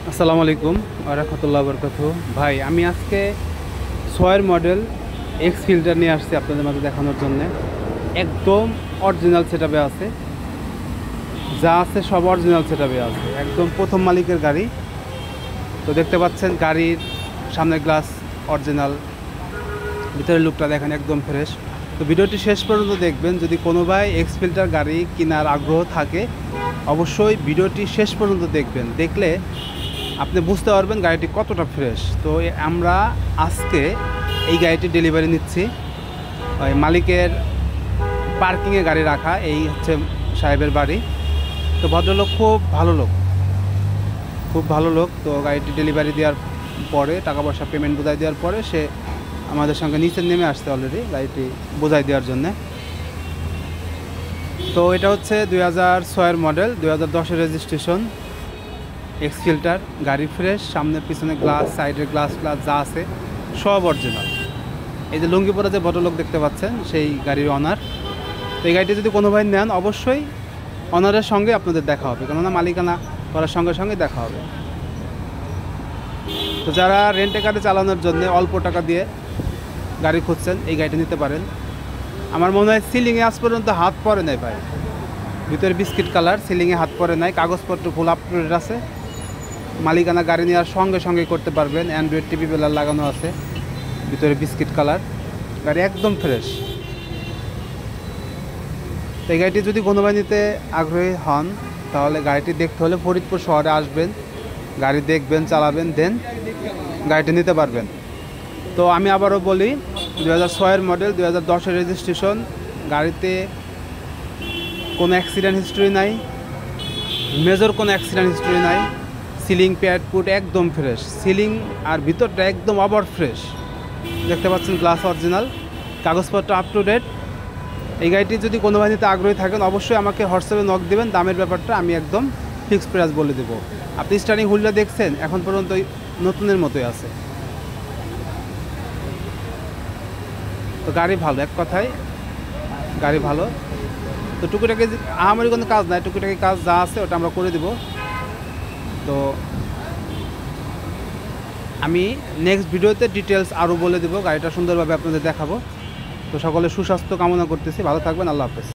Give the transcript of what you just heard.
আসসালামু আলাইকুম ওয়া রাহমাতুল্লাহি ওয়া বারাকাতুহু। ভাই আমি আজকে 6 মডেল এক্স ফিল্টার নিয়ে আসছি আপনাদের মাঝে দেখানোর জন্য। একদম অরিজিনাল সেটআপে আছে, যা আছে সব অরিজিনাল সেটআপে আছে, একদম প্রথম মালিকের গাড়ি। তো দেখতে পাচ্ছেন গাড়ির সামনের গ্লাস অরিজিনাল, ভিতরের লুকটা দেখেন একদম ফ্রেশ। তো ভিডিওটি শেষ পর্যন্ত দেখবেন। যদি কোনো ভাই এক্স ফিল্টার গাড়ি কেনার আগ্রহ থাকে অবশ্যই ভিডিওটি শেষ পর্যন্ত দেখবেন, দেখলে আপনি বুঝতে পারবেন গাড়িটি কতটা ফ্রেশ। তো আমরা আজকে এই গাড়িটি ডেলিভারি নিচ্ছি। ওই মালিকের পার্কিংয়ে গাড়ি রাখা, এই হচ্ছে সাহেবের বাড়ি। তো ভদ্রলোক খুব ভালো লোক, খুব ভালো লোক। তো গাড়িটি ডেলিভারি দেওয়ার পরে টাকা পয়সা পেমেন্ট বোঝাই দেওয়ার পরে সে আমাদের সঙ্গে নিচে নেমে আসছে অলরেডি গাড়িটি বোঝাই দেওয়ার জন্যে। তো এটা হচ্ছে 2006-এর মডেল, 2010-এর রেজিস্ট্রেশন, এক্স ফিল্টার। গাড়ি ফ্রেশ, সামনে পিছনে গ্লাস, সাইডের গ্লাস যা আছে সব অরিজিনাল। এই যে লুঙ্গি পরে যে ভদ্রলোক দেখতে পাচ্ছেন সেই গাড়ির অনার। তো এই গাড়িটি যদি কোনো ভাই নেন অবশ্যই অনারের সঙ্গে আপনাদের দেখা হবে, কেননা মালিকানা করার সঙ্গে সঙ্গে দেখা হবে। তো যারা রেন্টে গাড়ি চালানোর জন্য অল্প টাকা দিয়ে গাড়ি খুঁজছেন এই গাড়িটা নিতে পারেন। আমার মনে হয় সিলিংয়ে আজ পর্যন্ত হাত পড়ে নাই ভাই, ভিতরে বিস্কিট কালার, সিলিংয়ে হাত পড়ে নাই, কাগজপত্র ফুল আপ টু ডেট আছে। মালিকানা গাড়ি নেওয়ার সঙ্গে সঙ্গে করতে পারবেন, অ্যান্ড্রয়েড টিভি বেলার লাগানো আছে, ভিতরে বিস্কিট কালার, গাড়ি একদম ফ্রেশ। তো এই গাড়িটি যদি কোনো ভাই নিতে আগ্রহী হন তাহলে গাড়িটি দেখতে হলে ফরিদপুর শহরে আসবেন, গাড়ি দেখবেন, চালাবেন, দেন গাড়িটি নিতে পারবেন। তো আমি আবারও বলি, 2006-এর মডেল, 2010-এর রেজিস্ট্রেশন, গাড়িতে কোনো অ্যাক্সিডেন্ট হিস্ট্রি নাই, মেজর কোনো অ্যাক্সিডেন্ট হিস্ট্রি নাই। সিলিং প্যাড পুট একদম ফ্রেশ, সিলিং আর ভিতরটা একদম আবার ফ্রেশ। দেখতে পাচ্ছেন গ্লাস অরিজিনাল, কাগজপত্র আপ টু ডেট। এই গাড়িটি যদি কোনো ভাই নিতে আগ্রহী থাকেন অবশ্যই আমাকে হোয়াটসঅ্যাপে নক দেবেন, দামের ব্যাপারটা আমি একদম ফিক্সড প্রাইস বলে দেবো। আপনি স্টার্টিং হুইলটা দেখছেন, এখন পর্যন্ত নতুনের মতোই আছে। তো গাড়ি ভালো, এক কথায় গাড়ি ভালো। তো টুকিটাকি আমারই কোনো কাজ নাই, টুকিটাকি কাজ যা আছে ওটা আমরা করে দেব। তো আমি নেক্সট ভিডিওতে ডিটেলস আরও বলে দেবো, গাড়িটা সুন্দরভাবে আপনাদের দেখাবো। তো সকলে সুস্বাস্থ্য কামনা করতেছি, ভালো থাকবেন, আল্লাহ হাফেজ।